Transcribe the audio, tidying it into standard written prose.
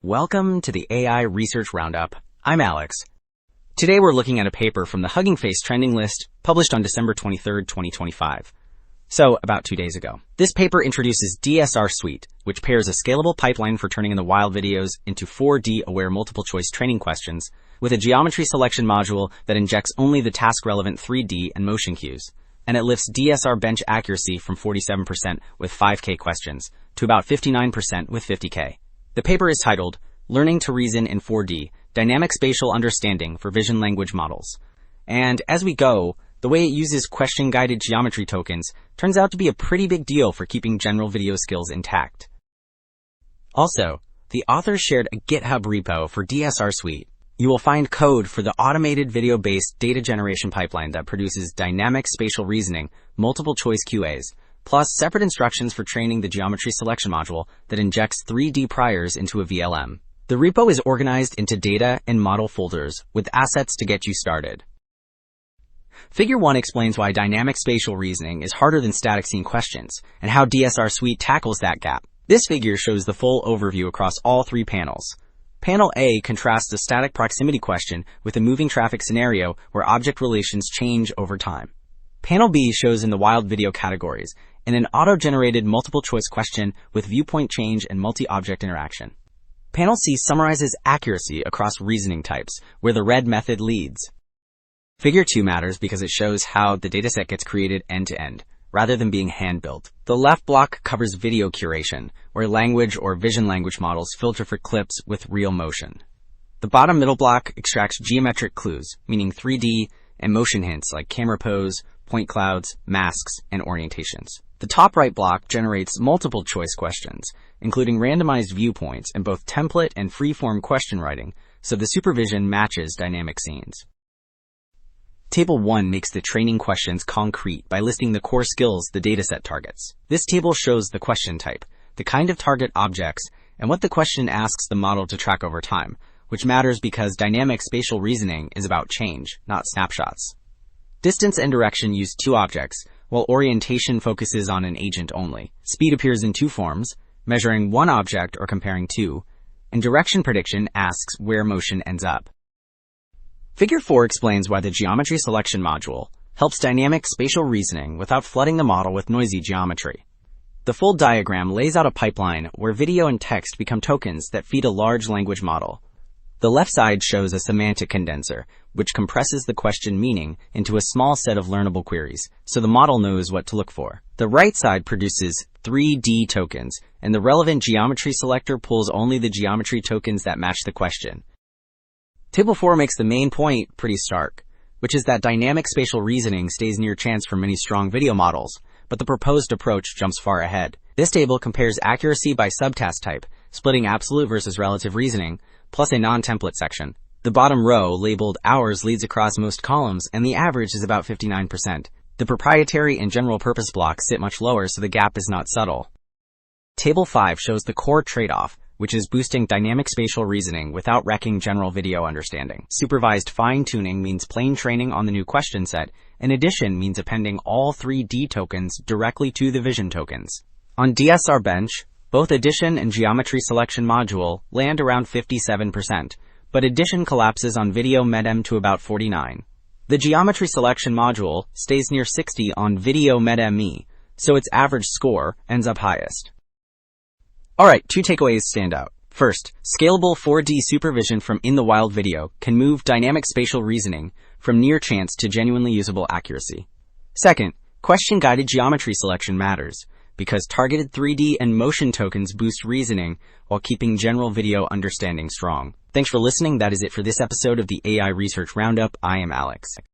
Welcome to the AI Research Roundup. I'm Alex. Today we're looking at a paper from the Hugging Face trending list published on December 23, 2025. So, about 2 days ago. This paper introduces DSR Suite, which pairs a scalable pipeline for turning in the wild videos into 4D-aware multiple-choice training questions with a geometry selection module that injects only the task-relevant 3D and motion cues. And it lifts DSR-Bench accuracy from 47% with 5K questions to about 59% with 50K. The paper is titled, Learning to Reason in 4D, Dynamic Spatial Understanding for Vision Language Models. And as we go, the way it uses question-guided geometry tokens turns out to be a pretty big deal for keeping general video skills intact. Also, the authors shared a GitHub repo for DSR Suite. You will find code for the automated video-based data generation pipeline that produces dynamic spatial reasoning, multiple-choice QAs, plus separate instructions for training the geometry selection module that injects 3D priors into a VLM. The repo is organized into data and model folders with assets to get you started. Figure 1 explains why dynamic spatial reasoning is harder than static scene questions and how DSR Suite tackles that gap. This figure shows the full overview across all 3 panels. Panel A contrasts a static proximity question with a moving traffic scenario where object relations change over time. Panel B shows in the wild video categories and an auto-generated multiple-choice question with viewpoint change and multi-object interaction. Panel C summarizes accuracy across reasoning types, where the red method leads. Figure 2 matters because it shows how the dataset gets created end-to-end, rather than being hand-built. The left block covers video curation, where language or vision language models filter for clips with real motion. The bottom middle block extracts geometric clues, meaning 3D, and motion hints like camera pose, point clouds, masks, and orientations. The top right block generates multiple choice questions, including randomized viewpoints in both template and freeform question writing, so the supervision matches dynamic scenes. Table 1 makes the training questions concrete by listing the core skills the dataset targets. This table shows the question type, the kind of target objects, and what the question asks the model to track over time, which matters because dynamic spatial reasoning is about change, not snapshots. Distance and direction use 2 objects, while orientation focuses on an agent only. Speed appears in 2 forms, measuring 1 object or comparing 2, and direction prediction asks where motion ends up. Figure 4 explains why the geometry selection module helps dynamic spatial reasoning without flooding the model with noisy geometry. The full diagram lays out a pipeline where video and text become tokens that feed a large language model. The left side shows a semantic condenser, which compresses the question meaning into a small set of learnable queries, so the model knows what to look for. The right side produces 3D tokens, and the relevant geometry selector pulls only the geometry tokens that match the question. Table 4 makes the main point pretty stark, which is that dynamic spatial reasoning stays near chance for many strong video models, but the proposed approach jumps far ahead. This table compares accuracy by subtask type, splitting absolute versus relative reasoning, plus a non-template section. The bottom row, labeled hours, leads across most columns, and the average is about 59%. The proprietary and general purpose blocks sit much lower, so the gap is not subtle. Table 5 shows the core trade-off, which is boosting dynamic spatial reasoning without wrecking general video understanding. Supervised fine-tuning means plain training on the new question set, and addition means appending all 3D tokens directly to the vision tokens. On DSR-Bench, both addition and geometry selection module land around 57%, but addition collapses on video MEDM to about 49%. The geometry selection module stays near 60 on video MEDM, so its average score ends up highest. Alright, 2 takeaways stand out. First, scalable 4D supervision from in the wild video can move dynamic spatial reasoning from near chance to genuinely usable accuracy. Second, question-guided geometry selection matters, because targeted 3D and motion tokens boost reasoning while keeping general video understanding strong. Thanks for listening. That is it for this episode of the AI Research Roundup. I am Alex.